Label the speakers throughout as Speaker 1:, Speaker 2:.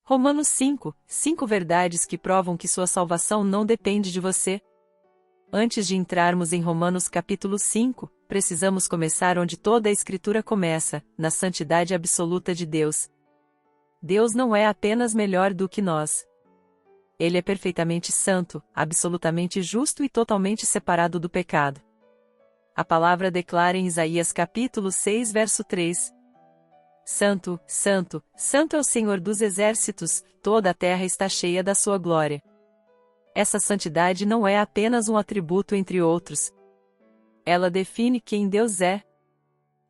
Speaker 1: Romanos 5, 5 verdades que provam que sua salvação não depende de você. Antes de entrarmos em Romanos capítulo 5, precisamos começar onde toda a Escritura começa, na santidade absoluta de Deus. Deus não é apenas melhor do que nós. Ele é perfeitamente santo, absolutamente justo e totalmente separado do pecado. A palavra declara em Isaías capítulo 6 verso 3. Santo, santo, santo é o Senhor dos exércitos, toda a terra está cheia da sua glória. Essa santidade não é apenas um atributo entre outros. Ela define quem Deus é.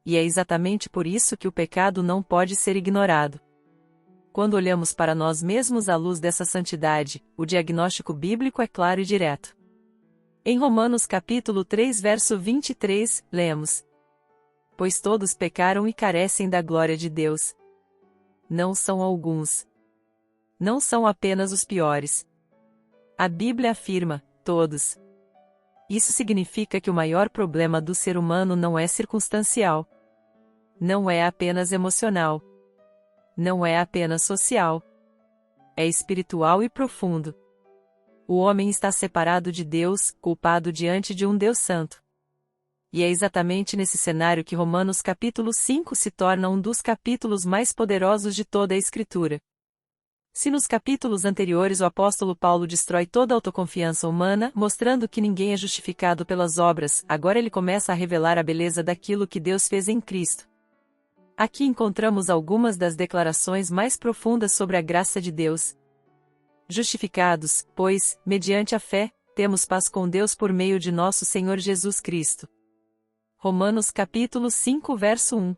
Speaker 1: E é exatamente por isso que o pecado não pode ser ignorado. Quando olhamos para nós mesmos à luz dessa santidade, o diagnóstico bíblico é claro e direto. Em Romanos capítulo 3 verso 23, lemos: Pois todos pecaram e carecem da glória de Deus. Não são alguns. Não são apenas os piores. A Bíblia afirma, todos. Isso significa que o maior problema do ser humano não é circunstancial. Não é apenas emocional. Não é apenas social. É espiritual e profundo. O homem está separado de Deus, culpado diante de um Deus santo. E é exatamente nesse cenário que Romanos capítulo 5 se torna um dos capítulos mais poderosos de toda a Escritura. Se nos capítulos anteriores o apóstolo Paulo destrói toda a autoconfiança humana, mostrando que ninguém é justificado pelas obras, agora ele começa a revelar a beleza daquilo que Deus fez em Cristo. Aqui encontramos algumas das declarações mais profundas sobre a graça de Deus. Justificados, pois, mediante a fé, temos paz com Deus por meio de nosso Senhor Jesus Cristo. Romanos capítulo 5 verso 1.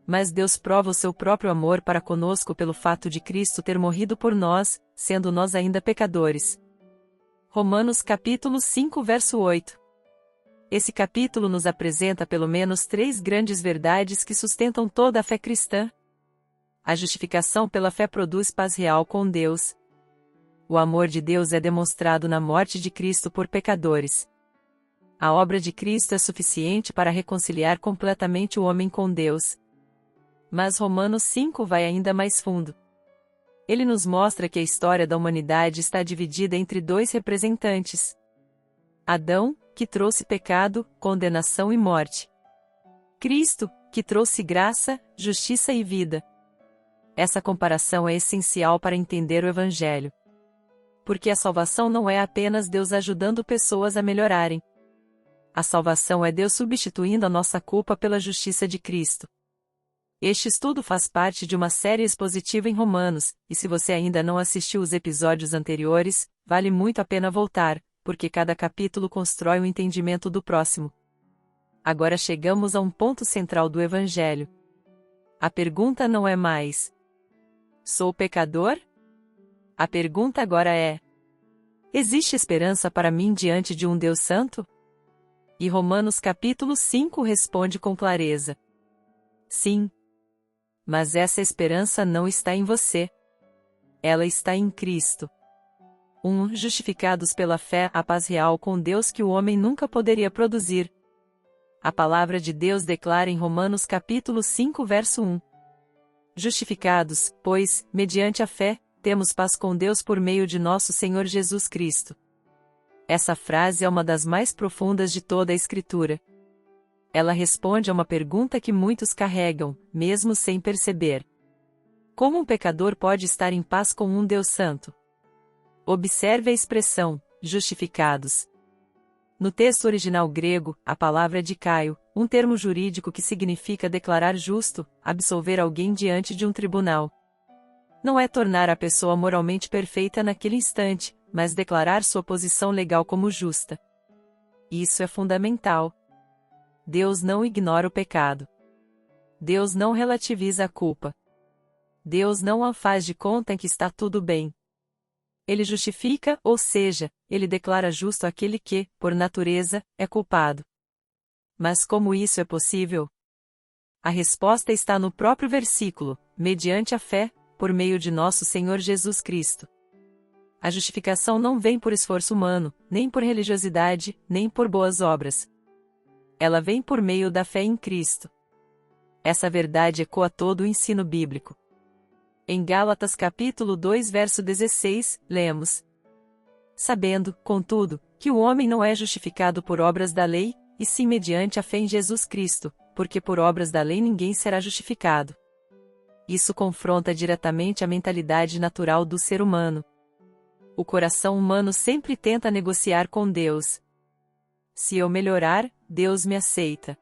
Speaker 1: Mas Deus prova o seu próprio amor para conosco pelo fato de Cristo ter morrido por nós, sendo nós ainda pecadores. Romanos capítulo 5 verso 8. Esse capítulo nos apresenta pelo menos 3 grandes verdades que sustentam toda a fé cristã. A justificação pela fé produz paz real com Deus. O amor de Deus é demonstrado na morte de Cristo por pecadores. A obra de Cristo é suficiente para reconciliar completamente o homem com Deus. Mas Romanos 5 vai ainda mais fundo. Ele nos mostra que a história da humanidade está dividida entre 2 representantes. Adão, que trouxe pecado, condenação e morte. Cristo, que trouxe graça, justiça e vida. Essa comparação é essencial para entender o Evangelho. Porque a salvação não é apenas Deus ajudando pessoas a melhorarem. A salvação é Deus substituindo a nossa culpa pela justiça de Cristo. Este estudo faz parte de uma série expositiva em Romanos, e se você ainda não assistiu os episódios anteriores, vale muito a pena voltar, porque cada capítulo constrói o entendimento do próximo. Agora chegamos a um ponto central do Evangelho. A pergunta não é mais: sou pecador? A pergunta agora é: existe esperança para mim diante de um Deus santo? E Romanos capítulo 5 responde com clareza: sim. Mas essa esperança não está em você. Ela está em Cristo. 1. Justificados pela fé, a paz real com Deus que o homem nunca poderia produzir. A palavra de Deus declara em Romanos capítulo 5 verso 1. Justificados, pois, mediante a fé, temos paz com Deus por meio de nosso Senhor Jesus Cristo. Essa frase é uma das mais profundas de toda a Escritura. Ela responde a uma pergunta que muitos carregam, mesmo sem perceber. Como um pecador pode estar em paz com um Deus santo? Observe a expressão, justificados. No texto original grego, a palavra é dikaio, um termo jurídico que significa declarar justo, absolver alguém diante de um tribunal. Não é tornar a pessoa moralmente perfeita naquele instante, mas declarar sua posição legal como justa. Isso é fundamental. Deus não ignora o pecado. Deus não relativiza a culpa. Deus não a faz de conta em que está tudo bem. Ele justifica, ou seja, ele declara justo aquele que, por natureza, é culpado. Mas como isso é possível? A resposta está no próprio versículo: mediante a fé, por meio de nosso Senhor Jesus Cristo. A justificação não vem por esforço humano, nem por religiosidade, nem por boas obras. Ela vem por meio da fé em Cristo. Essa verdade ecoa todo o ensino bíblico. Em Gálatas capítulo 2 verso 16, lemos: Sabendo, contudo, que o homem não é justificado por obras da lei, e sim mediante a fé em Jesus Cristo, porque por obras da lei ninguém será justificado. Isso confronta diretamente a mentalidade natural do ser humano. O coração humano sempre tenta negociar com Deus. Se eu melhorar, Deus me aceita.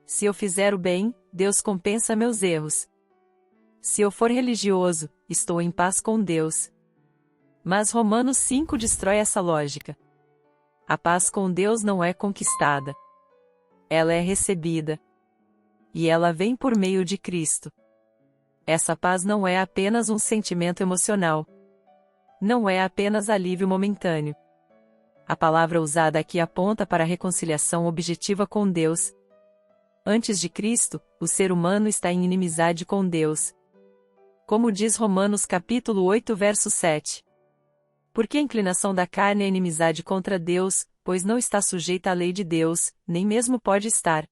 Speaker 1: Se eu fizer o bem, Deus compensa meus erros. Se eu for religioso, estou em paz com Deus. Mas Romanos 5 destrói essa lógica. A paz com Deus não é conquistada. Ela é recebida. E ela vem por meio de Cristo. Essa paz não é apenas um sentimento emocional. Não é apenas alívio momentâneo. A palavra usada aqui aponta para a reconciliação objetiva com Deus. Antes de Cristo, o ser humano está em inimizade com Deus. Como diz Romanos capítulo 8 verso 7. Porque a inclinação da carne é inimizade contra Deus, pois não está sujeita à lei de Deus, nem mesmo pode estar.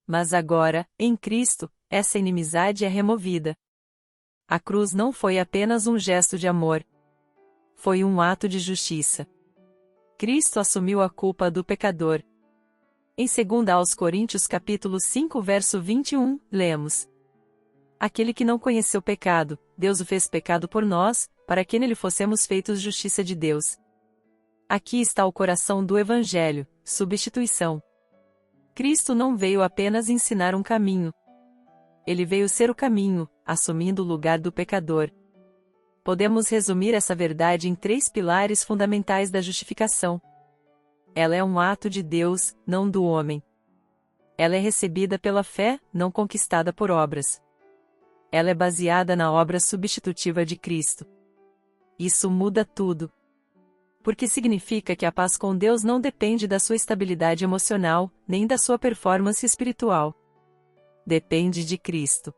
Speaker 1: Mas agora, em Cristo, essa inimizade é removida. A cruz não foi apenas um gesto de amor. Foi um ato de justiça. Cristo assumiu a culpa do pecador. Em 2 aos Coríntios capítulo 5 verso 21, lemos: Aquele que não conheceu pecado, Deus o fez pecado por nós, para que nele fossemos feitos justiça de Deus. Aqui está o coração do Evangelho, substituição. Cristo não veio apenas ensinar um caminho. Ele veio ser o caminho, assumindo o lugar do pecador. Podemos resumir essa verdade em 3 pilares fundamentais da justificação. Ela é um ato de Deus, não do homem. Ela é recebida pela fé, não conquistada por obras. Ela é baseada na obra substitutiva de Cristo. Isso muda tudo. Porque significa que a paz com Deus não depende da sua estabilidade emocional, nem da sua performance espiritual. Depende de Cristo.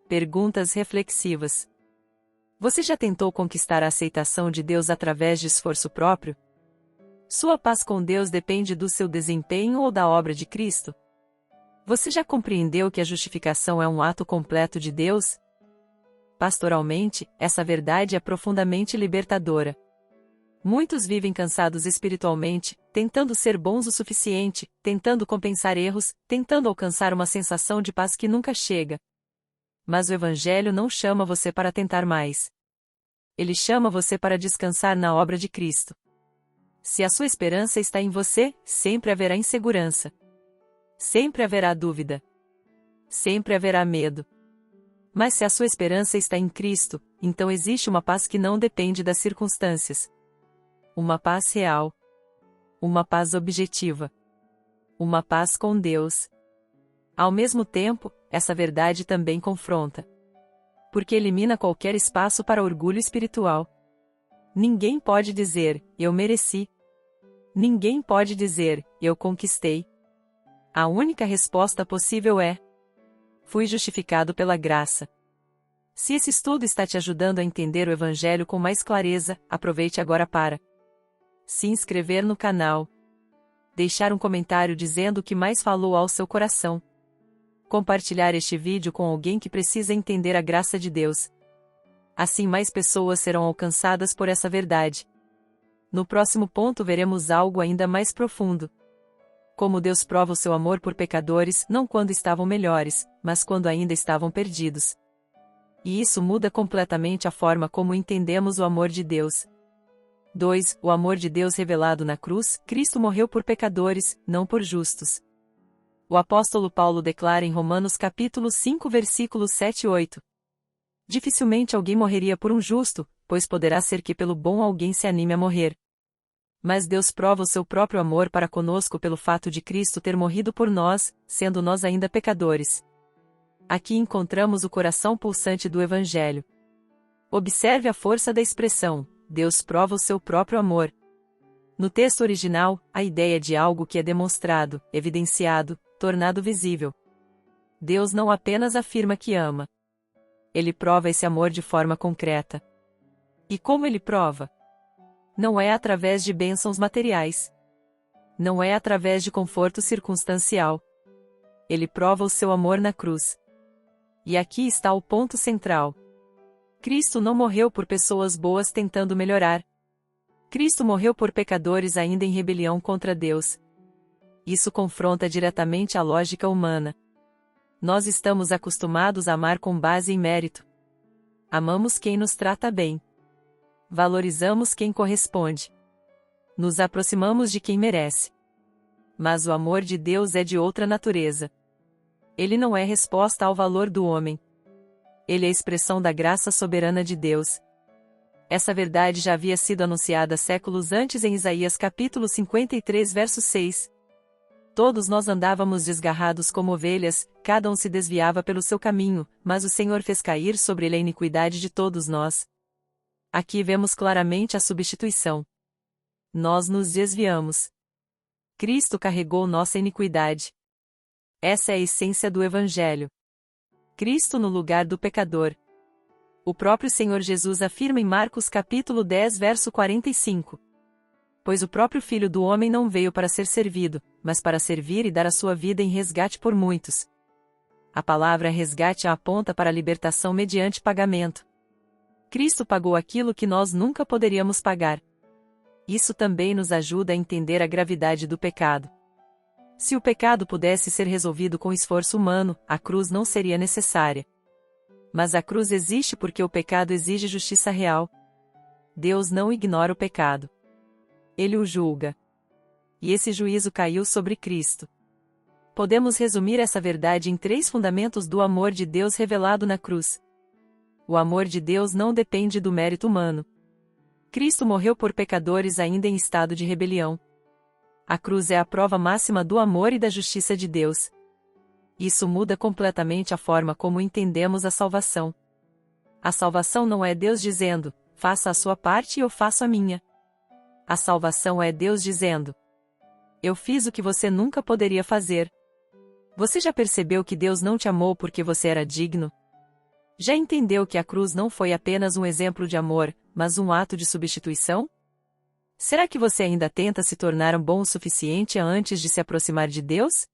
Speaker 1: Perguntas reflexivas. Você já tentou conquistar a aceitação de Deus através de esforço próprio? Sua paz com Deus depende do seu desempenho ou da obra de Cristo? Você já compreendeu que a justificação é um ato completo de Deus? Pastoralmente, essa verdade é profundamente libertadora. Muitos vivem cansados espiritualmente, tentando ser bons o suficiente, tentando compensar erros, tentando alcançar uma sensação de paz que nunca chega. Mas o Evangelho não chama você para tentar mais. Ele chama você para descansar na obra de Cristo. Se a sua esperança está em você, sempre haverá insegurança. Sempre haverá dúvida. Sempre haverá medo. Mas se a sua esperança está em Cristo, então existe uma paz que não depende das circunstâncias. Uma paz real. Uma paz objetiva. Uma paz com Deus. Ao mesmo tempo, essa verdade também confronta. Porque elimina qualquer espaço para orgulho espiritual. Ninguém pode dizer, eu mereci. Ninguém pode dizer, eu conquistei. A única resposta possível é: fui justificado pela graça. Se esse estudo está te ajudando a entender o Evangelho com mais clareza, aproveite agora para se inscrever no canal, deixar um comentário dizendo o que mais falou ao seu coração, compartilhar este vídeo com alguém que precisa entender a graça de Deus. Assim mais pessoas serão alcançadas por essa verdade. No próximo ponto veremos algo ainda mais profundo. Como Deus prova o seu amor por pecadores, não quando estavam melhores, mas quando ainda estavam perdidos. E isso muda completamente a forma como entendemos o amor de Deus. 2. O amor de Deus revelado na cruz. Cristo morreu por pecadores, não por justos. O apóstolo Paulo declara em Romanos capítulo 5 versículos 7 e 8. Dificilmente alguém morreria por um justo, pois poderá ser que pelo bom alguém se anime a morrer. Mas Deus prova o seu próprio amor para conosco pelo fato de Cristo ter morrido por nós, sendo nós ainda pecadores. Aqui encontramos o coração pulsante do Evangelho. Observe a força da expressão: Deus prova o seu próprio amor. No texto original, a ideia de algo que é demonstrado, evidenciado, tornado visível. Deus não apenas afirma que ama. Ele prova esse amor de forma concreta. E como ele prova? Não é através de bênçãos materiais. Não é através de conforto circunstancial. Ele prova o seu amor na cruz. E aqui está o ponto central. Cristo não morreu por pessoas boas tentando melhorar. Cristo morreu por pecadores ainda em rebelião contra Deus. Isso confronta diretamente a lógica humana. Nós estamos acostumados a amar com base em mérito. Amamos quem nos trata bem. Valorizamos quem corresponde. Nos aproximamos de quem merece. Mas o amor de Deus é de outra natureza. Ele não é resposta ao valor do homem. Ele é a expressão da graça soberana de Deus. Essa verdade já havia sido anunciada séculos antes em Isaías capítulo 53, verso 6. Todos nós andávamos desgarrados como ovelhas, cada um se desviava pelo seu caminho, mas o Senhor fez cair sobre ele a iniquidade de todos nós. Aqui vemos claramente a substituição. Nós nos desviamos. Cristo carregou nossa iniquidade. Essa é a essência do Evangelho. Cristo no lugar do pecador. O próprio Senhor Jesus afirma em Marcos capítulo 10, verso 45. Pois o próprio Filho do Homem não veio para ser servido, mas para servir e dar a sua vida em resgate por muitos. A palavra resgate aponta para a libertação mediante pagamento. Cristo pagou aquilo que nós nunca poderíamos pagar. Isso também nos ajuda a entender a gravidade do pecado. Se o pecado pudesse ser resolvido com esforço humano, a cruz não seria necessária. Mas a cruz existe porque o pecado exige justiça real. Deus não ignora o pecado. Ele o julga. E esse juízo caiu sobre Cristo. Podemos resumir essa verdade em 3 fundamentos do amor de Deus revelado na cruz. O amor de Deus não depende do mérito humano. Cristo morreu por pecadores ainda em estado de rebelião. A cruz é a prova máxima do amor e da justiça de Deus. Isso muda completamente a forma como entendemos a salvação. A salvação não é Deus dizendo, faça a sua parte e eu faço a minha. A salvação é Deus dizendo, eu fiz o que você nunca poderia fazer. Você já percebeu que Deus não te amou porque você era digno? Já entendeu que a cruz não foi apenas um exemplo de amor, mas um ato de substituição? Será que você ainda tenta se tornar bom o suficiente antes de se aproximar de Deus?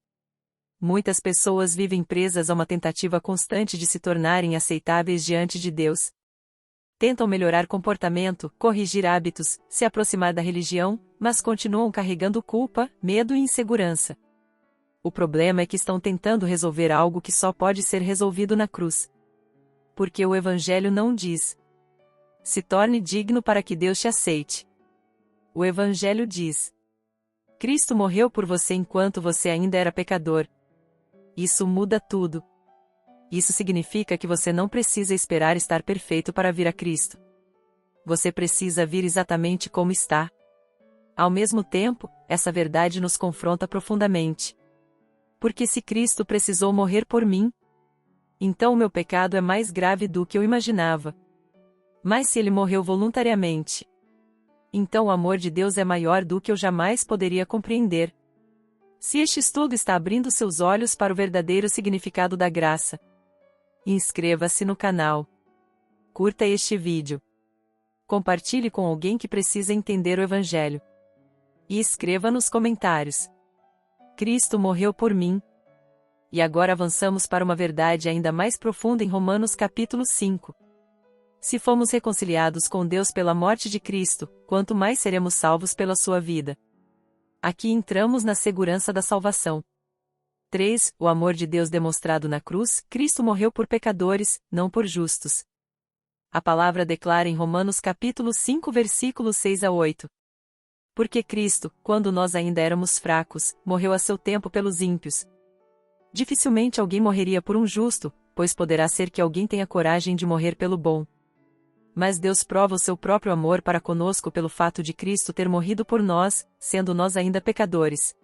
Speaker 1: Muitas pessoas vivem presas a uma tentativa constante de se tornarem aceitáveis diante de Deus. Tentam melhorar comportamento, corrigir hábitos, se aproximar da religião, mas continuam carregando culpa, medo e insegurança. O problema é que estão tentando resolver algo que só pode ser resolvido na cruz. Porque o Evangelho não diz: se torne digno para que Deus te aceite. O Evangelho diz: Cristo morreu por você enquanto você ainda era pecador. Isso muda tudo. Isso significa que você não precisa esperar estar perfeito para vir a Cristo. Você precisa vir exatamente como está. Ao mesmo tempo, essa verdade nos confronta profundamente. Porque se Cristo precisou morrer por mim, então o meu pecado é mais grave do que eu imaginava. Mas se ele morreu voluntariamente, então o amor de Deus é maior do que eu jamais poderia compreender. Se este estudo está abrindo seus olhos para o verdadeiro significado da graça, inscreva-se no canal. Curta este vídeo. Compartilhe com alguém que precisa entender o Evangelho. E escreva nos comentários: Cristo morreu por mim. E agora avançamos para uma verdade ainda mais profunda em Romanos capítulo 5. Se fomos reconciliados com Deus pela morte de Cristo, quanto mais seremos salvos pela sua vida. Aqui entramos na segurança da salvação. 3. O amor de Deus demonstrado na cruz. Cristo morreu por pecadores, não por justos. A palavra declara em Romanos capítulo 5 versículos 6 a 8. Porque Cristo, quando nós ainda éramos fracos, morreu a seu tempo pelos ímpios. Dificilmente alguém morreria por um justo, pois poderá ser que alguém tenha coragem de morrer pelo bom. Mas Deus prova o seu próprio amor para conosco pelo fato de Cristo ter morrido por nós, sendo nós ainda pecadores.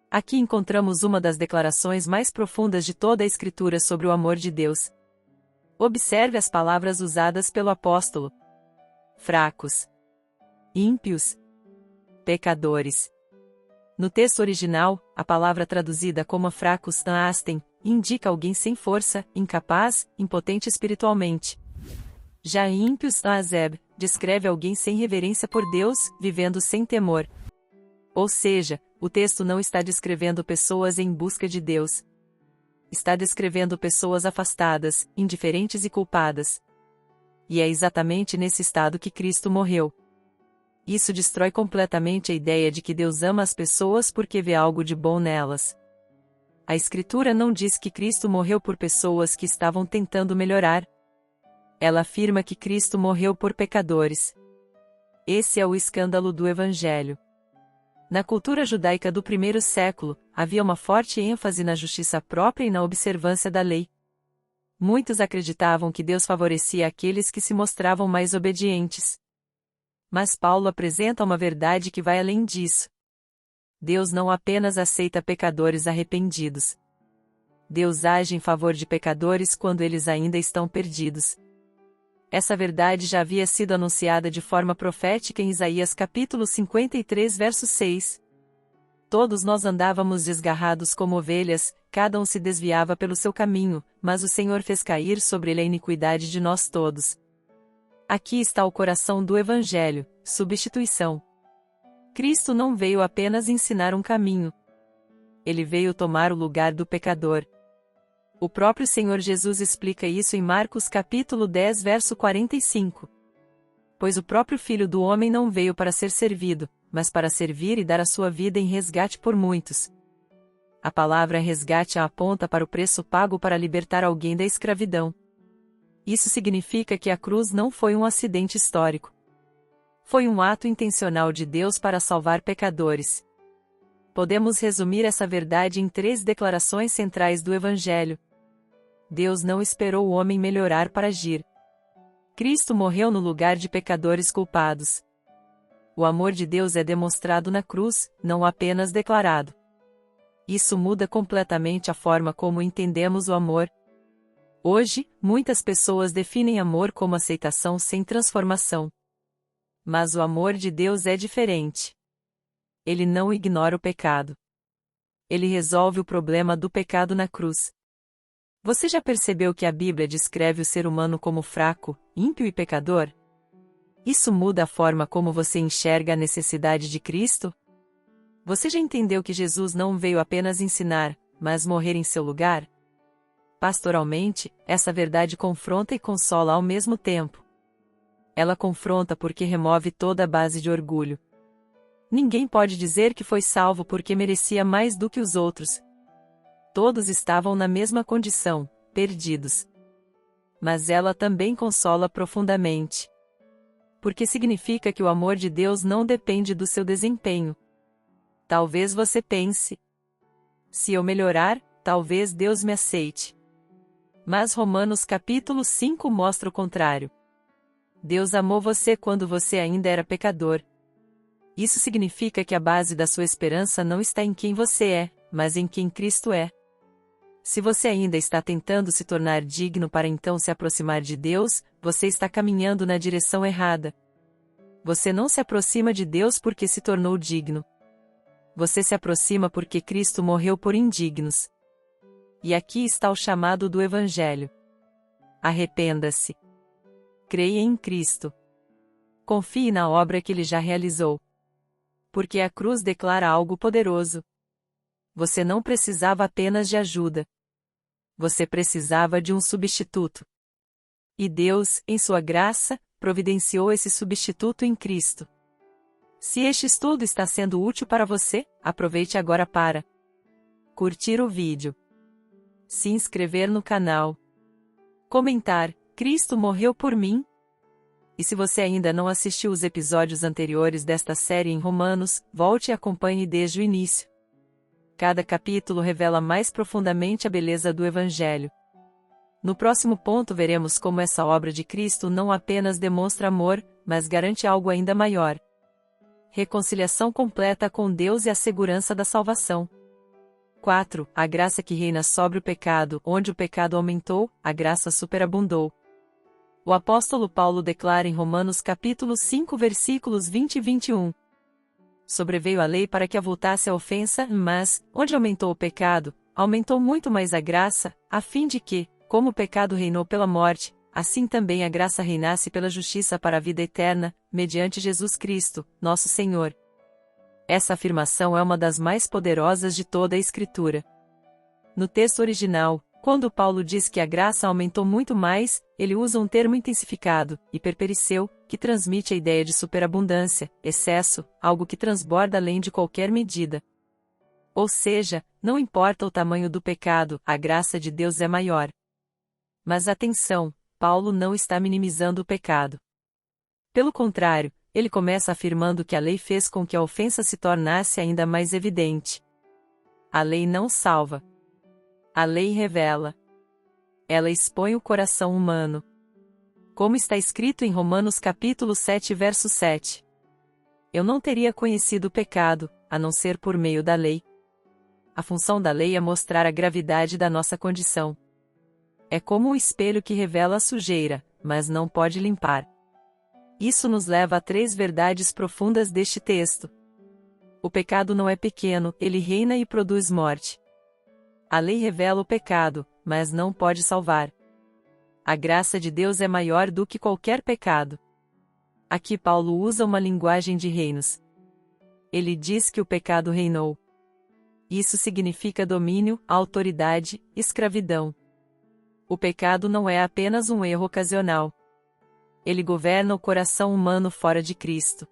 Speaker 1: Aqui encontramos uma das declarações mais profundas de toda a Escritura sobre o amor de Deus. Observe as palavras usadas pelo apóstolo: fracos, ímpios, pecadores. No texto original, a palavra traduzida como fracos, asten, indica alguém sem força, incapaz, impotente espiritualmente. Já ímpios, azeb, descreve alguém sem reverência por Deus, vivendo sem temor. Ou seja, o texto não está descrevendo pessoas em busca de Deus. Está descrevendo pessoas afastadas, indiferentes e culpadas. E é exatamente nesse estado que Cristo morreu. Isso destrói completamente a ideia de que Deus ama as pessoas porque vê algo de bom nelas. A Escritura não diz que Cristo morreu por pessoas que estavam tentando melhorar. Ela afirma que Cristo morreu por pecadores. Esse é o escândalo do Evangelho. Na cultura judaica do primeiro século, havia uma forte ênfase na justiça própria e na observância da lei. Muitos acreditavam que Deus favorecia aqueles que se mostravam mais obedientes. Mas Paulo apresenta uma verdade que vai além disso. Deus não apenas aceita pecadores arrependidos. Deus age em favor de pecadores quando eles ainda estão perdidos. Essa verdade já havia sido anunciada de forma profética em Isaías capítulo 53, verso 6. Todos nós andávamos desgarrados como ovelhas, cada um se desviava pelo seu caminho, mas o Senhor fez cair sobre ele a iniquidade de nós todos. Aqui está o coração do Evangelho: substituição. Cristo não veio apenas ensinar um caminho. Ele veio tomar o lugar do pecador. O próprio Senhor Jesus explica isso em Marcos capítulo 10, verso 45. Pois o próprio Filho do Homem não veio para ser servido, mas para servir e dar a sua vida em resgate por muitos. A palavra resgate aponta para o preço pago para libertar alguém da escravidão. Isso significa que a cruz não foi um acidente histórico. Foi um ato intencional de Deus para salvar pecadores. Podemos resumir essa verdade em 3 declarações centrais do Evangelho. Deus não esperou o homem melhorar para agir. Cristo morreu no lugar de pecadores culpados. O amor de Deus é demonstrado na cruz, não apenas declarado. Isso muda completamente a forma como entendemos o amor. Hoje, muitas pessoas definem amor como aceitação sem transformação. Mas o amor de Deus é diferente. Ele não ignora o pecado. Ele resolve o problema do pecado na cruz. Você já percebeu que a Bíblia descreve o ser humano como fraco, ímpio e pecador? Isso muda a forma como você enxerga a necessidade de Cristo? Você já entendeu que Jesus não veio apenas ensinar, mas morrer em seu lugar? Pastoralmente, essa verdade confronta e consola ao mesmo tempo. Ela confronta porque remove toda a base de orgulho. Ninguém pode dizer que foi salvo porque merecia mais do que os outros. Todos estavam na mesma condição, perdidos. Mas ela também consola profundamente. Porque significa que o amor de Deus não depende do seu desempenho. Talvez você pense: se eu melhorar, talvez Deus me aceite. Mas Romanos capítulo 5 mostra o contrário. Deus amou você quando você ainda era pecador. Isso significa que a base da sua esperança não está em quem você é, mas em quem Cristo é. Se você ainda está tentando se tornar digno para então se aproximar de Deus, você está caminhando na direção errada. Você não se aproxima de Deus porque se tornou digno. Você se aproxima porque Cristo morreu por indignos. E aqui está o chamado do Evangelho. Arrependa-se. Creia em Cristo. Confie na obra que Ele já realizou. Porque a cruz declara algo poderoso. Você não precisava apenas de ajuda. Você precisava de um substituto. E Deus, em sua graça, providenciou esse substituto em Cristo. Se este estudo está sendo útil para você, aproveite agora para curtir o vídeo, se inscrever no canal, comentar: Cristo morreu por mim. E se você ainda não assistiu os episódios anteriores desta série em Romanos, volte e acompanhe desde o início. Cada capítulo revela mais profundamente a beleza do Evangelho. No próximo ponto veremos como essa obra de Cristo não apenas demonstra amor, mas garante algo ainda maior: reconciliação completa com Deus e a segurança da salvação. 4. A graça que reina sobre o pecado. Onde o pecado aumentou, a graça superabundou. O apóstolo Paulo declara em Romanos capítulo 5 versículos 20 e 21. Sobreveio a lei para que avultasse a ofensa, mas, onde aumentou o pecado, aumentou muito mais a graça, a fim de que, como o pecado reinou pela morte, assim também a graça reinasse pela justiça para a vida eterna, mediante Jesus Cristo, nosso Senhor. Essa afirmação é uma das mais poderosas de toda a Escritura. No texto original, Quando Paulo diz que a graça aumentou muito mais, ele usa um termo intensificado, hiperpericeu, que transmite a ideia de superabundância, excesso, algo que transborda além de qualquer medida. Ou seja, não importa o tamanho do pecado, a graça de Deus é maior. Mas atenção, Paulo não está minimizando o pecado. Pelo contrário, ele começa afirmando que a lei fez com que a ofensa se tornasse ainda mais evidente. A lei não salva. A lei revela. Ela expõe o coração humano. Como está escrito em Romanos capítulo 7, verso 7. Eu não teria conhecido o pecado, a não ser por meio da lei. A função da lei é mostrar a gravidade da nossa condição. É como um espelho que revela a sujeira, mas não pode limpar. Isso nos leva a 3 verdades profundas deste texto. O pecado não é pequeno, ele reina e produz morte. A lei revela o pecado, mas não pode salvar. A graça de Deus é maior do que qualquer pecado. Aqui Paulo usa uma linguagem de reinos. Ele diz que o pecado reinou. Isso significa domínio, autoridade, escravidão. O pecado não é apenas um erro ocasional. Ele governa o coração humano fora de Cristo.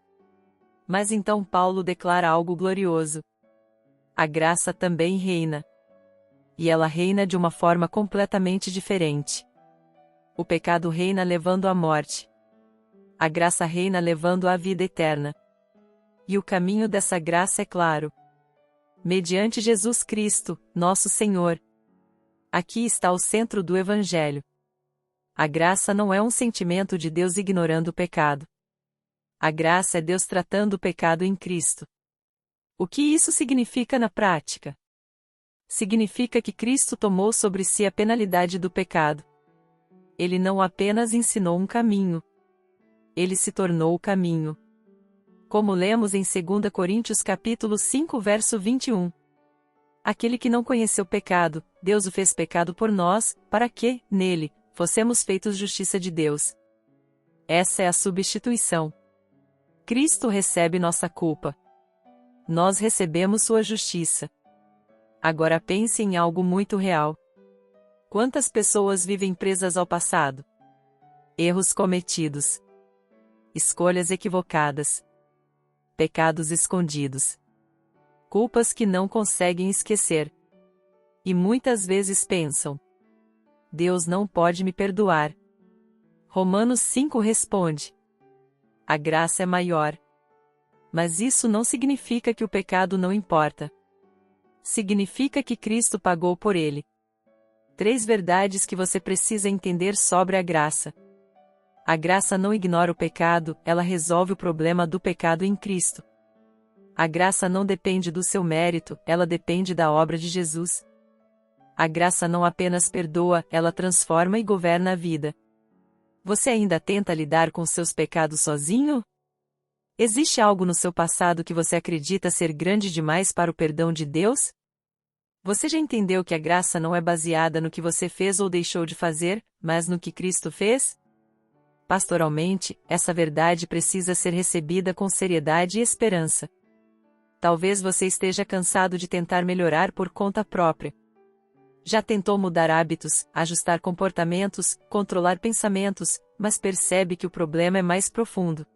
Speaker 1: Mas então Paulo declara algo glorioso. A graça também reina. E ela reina de uma forma completamente diferente. O pecado reina levando à morte. A graça reina levando à vida eterna. E o caminho dessa graça é claro. Mediante Jesus Cristo, nosso Senhor. Aqui está o centro do Evangelho. A graça não é um sentimento de Deus ignorando o pecado. A graça é Deus tratando o pecado em Cristo. O que isso significa na prática? Significa que Cristo tomou sobre si a penalidade do pecado. Ele não apenas ensinou um caminho. Ele se tornou o caminho. Como lemos em 2 Coríntios capítulo 5, verso 21. Aquele que não conheceu pecado, Deus o fez pecado por nós, para que, nele, fossemos feitos justiça de Deus. Essa é a substituição. Cristo recebe nossa culpa. Nós recebemos sua justiça. Agora pense em algo muito real. Quantas pessoas vivem presas ao passado? Erros cometidos. Escolhas equivocadas. Pecados escondidos. Culpas que não conseguem esquecer. E muitas vezes pensam: Deus não pode me perdoar. Romanos 5 responde: a graça é maior. Mas isso não significa que o pecado não importa. Significa que Cristo pagou por ele. 3 verdades que você precisa entender sobre a graça. A graça não ignora o pecado, ela resolve o problema do pecado em Cristo. A graça não depende do seu mérito, ela depende da obra de Jesus. A graça não apenas perdoa, ela transforma e governa a vida. Você ainda tenta lidar com seus pecados sozinho? Existe algo no seu passado que você acredita ser grande demais para o perdão de Deus? Você já entendeu que a graça não é baseada no que você fez ou deixou de fazer, mas no que Cristo fez? Pastoralmente, essa verdade precisa ser recebida com seriedade e esperança. Talvez você esteja cansado de tentar melhorar por conta própria. Já tentou mudar hábitos, ajustar comportamentos, controlar pensamentos, mas percebe que o problema é mais profundo.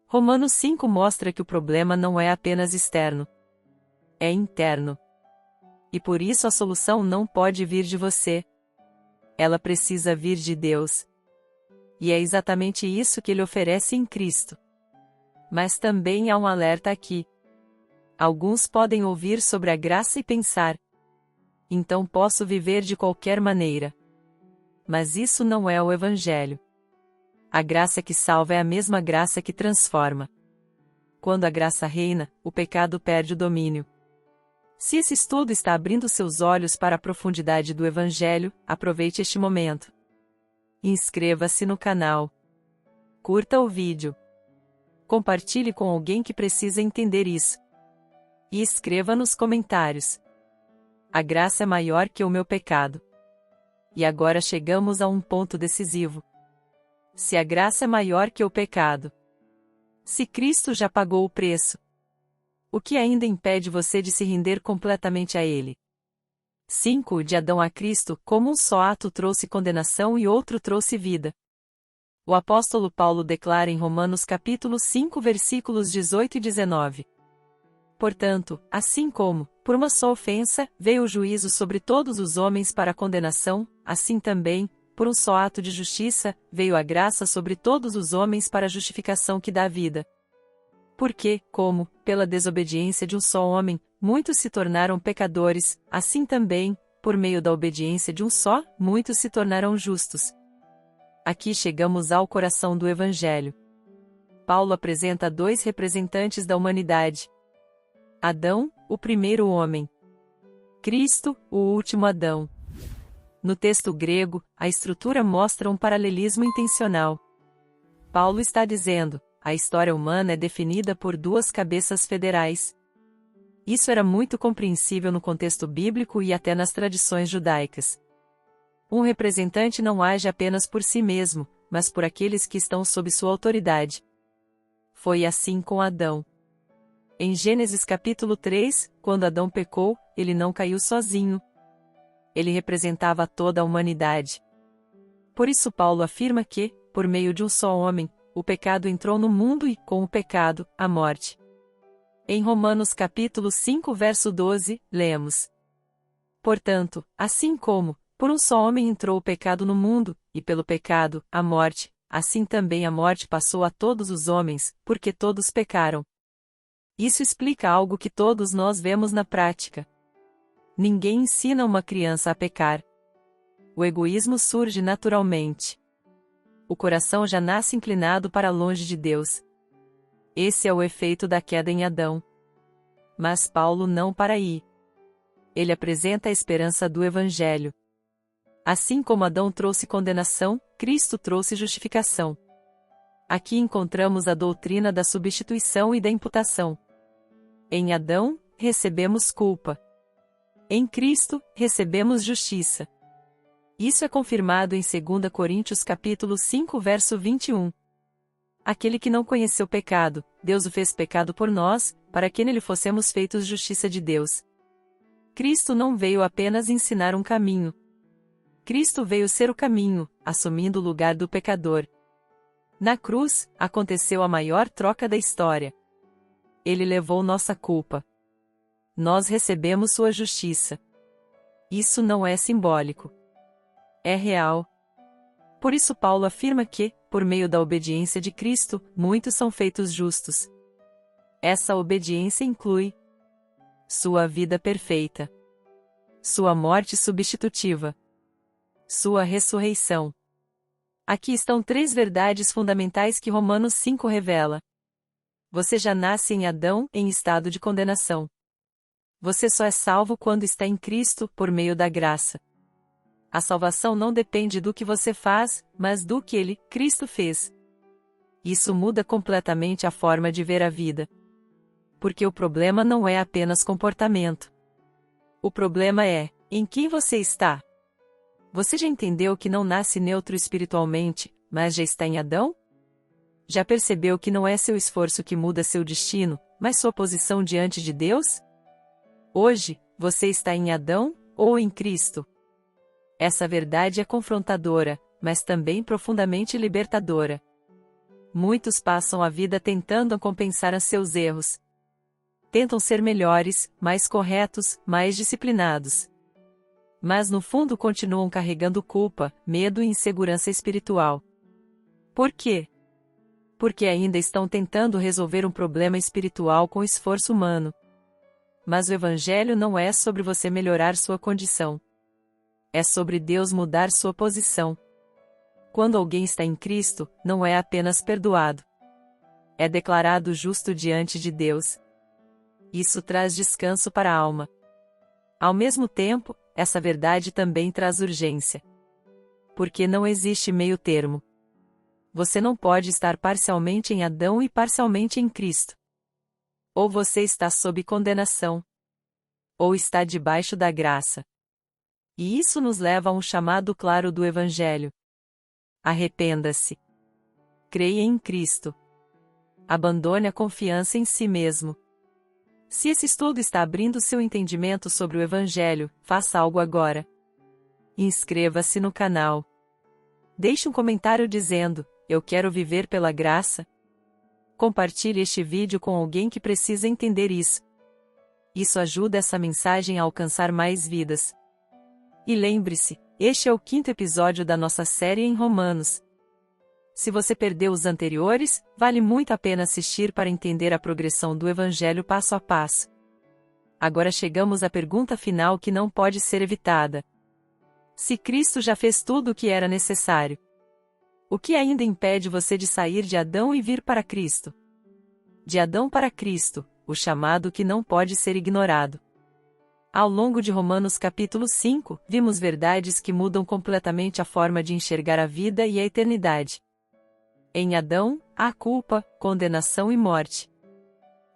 Speaker 1: Romanos 5 mostra que o problema não é apenas externo. É interno. E por isso a solução não pode vir de você. Ela precisa vir de Deus. E é exatamente isso que Ele oferece em Cristo. Mas também há um alerta aqui. Alguns podem ouvir sobre a graça e pensar: então posso viver de qualquer maneira. Mas isso não é o Evangelho. A graça que salva é a mesma graça que transforma. Quando a graça reina, o pecado perde o domínio. Se esse estudo está abrindo seus olhos para a profundidade do Evangelho, aproveite este momento. Inscreva-se no canal. Curta o vídeo. Compartilhe com alguém que precisa entender isso. E escreva nos comentários: a graça é maior que o meu pecado. E agora chegamos a um ponto decisivo. Se a graça é maior que o pecado, se Cristo já pagou o preço, o que ainda impede você de se render completamente a Ele? 5. De Adão a Cristo, como um só ato trouxe condenação e outro trouxe vida. O apóstolo Paulo declara em Romanos capítulo 5 versículos 18 e 19. Portanto, assim como, por uma só ofensa, veio o juízo sobre todos os homens para a condenação, assim também, por um só ato de justiça, veio a graça sobre todos os homens para a justificação que dá vida. Porque, como, pela desobediência de um só homem, muitos se tornaram pecadores, assim também, por meio da obediência de um só, muitos se tornarão justos. Aqui chegamos ao coração do Evangelho. Paulo apresenta dois representantes da humanidade. Adão, o primeiro homem. Cristo, o último Adão. No texto grego, a estrutura mostra um paralelismo intencional. Paulo está dizendo: a história humana é definida por duas cabeças federais. Isso era muito compreensível no contexto bíblico e até nas tradições judaicas. Um representante não age apenas por si mesmo, mas por aqueles que estão sob sua autoridade. Foi assim com Adão. Em Gênesis capítulo 3, quando Adão pecou, ele não caiu sozinho. Ele representava toda a humanidade. Por isso Paulo afirma que, por meio de um só homem, o pecado entrou no mundo e, com o pecado, a morte. Em Romanos capítulo 5 verso 12, lemos: Portanto, assim como, por um só homem entrou o pecado no mundo, e pelo pecado, a morte, assim também a morte passou a todos os homens, porque todos pecaram. Isso explica algo que todos nós vemos na prática. Ninguém ensina uma criança a pecar. O egoísmo surge naturalmente. O coração já nasce inclinado para longe de Deus. Esse é o efeito da queda em Adão. Mas Paulo não para aí. Ele apresenta a esperança do Evangelho. Assim como Adão trouxe condenação, Cristo trouxe justificação. Aqui encontramos a doutrina da substituição e da imputação. Em Adão, recebemos culpa. Em Cristo, recebemos justiça. Isso é confirmado em 2 Coríntios capítulo 5 verso 21. Aquele que não conheceu pecado, Deus o fez pecado por nós, para que nele fossemos feitos justiça de Deus. Cristo não veio apenas ensinar um caminho. Cristo veio ser o caminho, assumindo o lugar do pecador. Na cruz, aconteceu a maior troca da história. Ele levou nossa culpa. Nós recebemos sua justiça. Isso não é simbólico. É real. Por isso Paulo afirma que, por meio da obediência de Cristo, muitos são feitos justos. Essa obediência inclui sua vida perfeita, sua morte substitutiva, sua ressurreição. Aqui estão três verdades fundamentais que Romanos 5 revela. Você já nasce em Adão, em estado de condenação. Você só é salvo quando está em Cristo, por meio da graça. A salvação não depende do que você faz, mas do que Ele, Cristo, fez. Isso muda completamente a forma de ver a vida. Porque o problema não é apenas comportamento. O problema é, em quem você está? Você já entendeu que não nasce neutro espiritualmente, mas já está em Adão? Já percebeu que não é seu esforço que muda seu destino, mas sua posição diante de Deus? Hoje, você está em Adão, ou em Cristo? Essa verdade é confrontadora, mas também profundamente libertadora. Muitos passam a vida tentando compensar os seus erros. Tentam ser melhores, mais corretos, mais disciplinados. Mas no fundo continuam carregando culpa, medo e insegurança espiritual. Por quê? Porque ainda estão tentando resolver um problema espiritual com esforço humano. Mas o Evangelho não é sobre você melhorar sua condição. É sobre Deus mudar sua posição. Quando alguém está em Cristo, não é apenas perdoado. É declarado justo diante de Deus. Isso traz descanso para a alma. Ao mesmo tempo, essa verdade também traz urgência. Porque não existe meio termo. Você não pode estar parcialmente em Adão e parcialmente em Cristo. Ou você está sob condenação, ou está debaixo da graça. E isso nos leva a um chamado claro do Evangelho. Arrependa-se. Creia em Cristo. Abandone a confiança em si mesmo. Se esse estudo está abrindo seu entendimento sobre o Evangelho, faça algo agora. Inscreva-se no canal. Deixe um comentário dizendo: eu quero viver pela graça. Compartilhe este vídeo com alguém que precisa entender isso. Isso ajuda essa mensagem a alcançar mais vidas. E lembre-se, este é o 5º episódio da nossa série em Romanos. Se você perdeu os anteriores, vale muito a pena assistir para entender a progressão do Evangelho passo a passo. Agora chegamos à pergunta final que não pode ser evitada. Se Cristo já fez tudo o que era necessário, o que ainda impede você de sair de Adão e vir para Cristo? De Adão para Cristo, o chamado que não pode ser ignorado. Ao longo de Romanos capítulo 5, vimos verdades que mudam completamente a forma de enxergar a vida e a eternidade. Em Adão, há culpa, condenação e morte.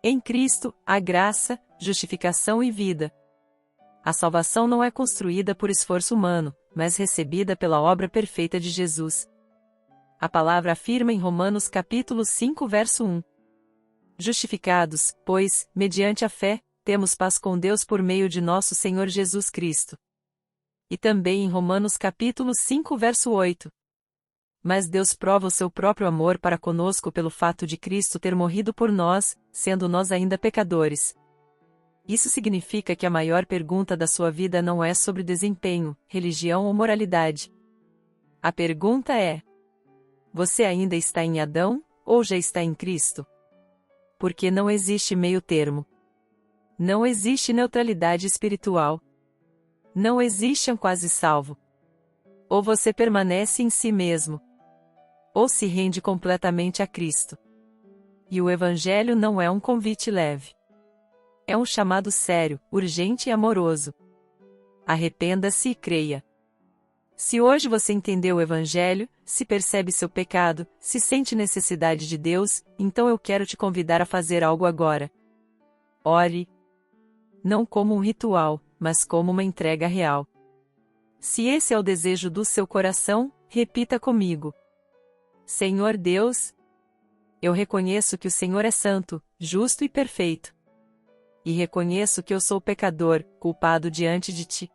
Speaker 1: Em Cristo, há graça, justificação e vida. A salvação não é construída por esforço humano, mas recebida pela obra perfeita de Jesus. A palavra afirma em Romanos capítulo 5 verso 1. Justificados, pois, mediante a fé, temos paz com Deus por meio de nosso Senhor Jesus Cristo. E também em Romanos capítulo 5 verso 8. Mas Deus prova o seu próprio amor para conosco pelo fato de Cristo ter morrido por nós, sendo nós ainda pecadores. Isso significa que a maior pergunta da sua vida não é sobre desempenho, religião ou moralidade. A pergunta é: você ainda está em Adão, ou já está em Cristo? Porque não existe meio termo. Não existe neutralidade espiritual. Não existe um quase salvo. Ou você permanece em si mesmo, ou se rende completamente a Cristo. E o Evangelho não é um convite leve. É um chamado sério, urgente e amoroso. Arrependa-se e creia. Se hoje você entendeu o Evangelho, se percebe seu pecado, se sente necessidade de Deus, então eu quero te convidar a fazer algo agora. Ore. Não como um ritual, mas como uma entrega real. Se esse é o desejo do seu coração, repita comigo: Senhor Deus, eu reconheço que o Senhor é santo, justo e perfeito. E reconheço que eu sou pecador, culpado diante de Ti.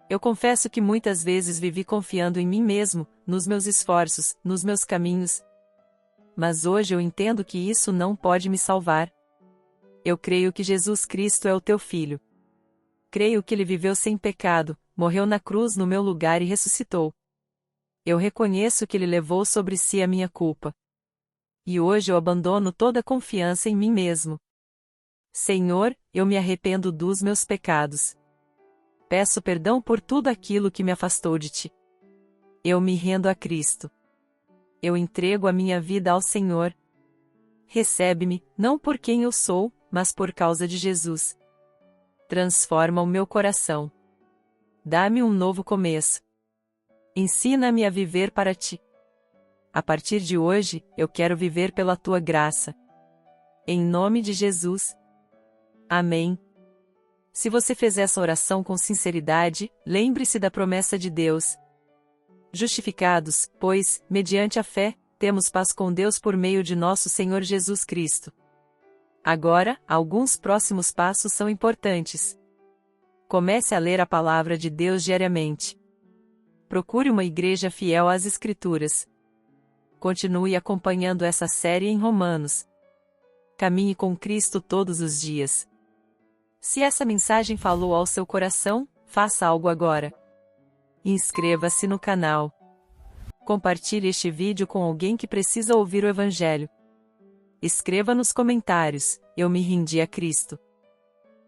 Speaker 1: Eu confesso que muitas vezes vivi confiando em mim mesmo, nos meus esforços, nos meus caminhos. Mas hoje eu entendo que isso não pode me salvar. Eu creio que Jesus Cristo é o Teu Filho. Creio que Ele viveu sem pecado, morreu na cruz no meu lugar e ressuscitou. Eu reconheço que Ele levou sobre si a minha culpa. E hoje eu abandono toda a confiança em mim mesmo. Senhor, eu me arrependo dos meus pecados. Peço perdão por tudo aquilo que me afastou de Ti. Eu me rendo a Cristo. Eu entrego a minha vida ao Senhor. Recebe-me, não por quem eu sou, mas por causa de Jesus. Transforma o meu coração. Dá-me um novo começo. Ensina-me a viver para Ti. A partir de hoje, eu quero viver pela Tua graça. Em nome de Jesus. Amém. Se você fez essa oração com sinceridade, lembre-se da promessa de Deus. Justificados, pois, mediante a fé, temos paz com Deus por meio de nosso Senhor Jesus Cristo. Agora, alguns próximos passos são importantes. Comece a ler a palavra de Deus diariamente. Procure uma igreja fiel às Escrituras. Continue acompanhando essa série em Romanos. Caminhe com Cristo todos os dias. Se essa mensagem falou ao seu coração, faça algo agora. Inscreva-se no canal. Compartilhe este vídeo com alguém que precisa ouvir o Evangelho. Escreva nos comentários: eu me rendi a Cristo.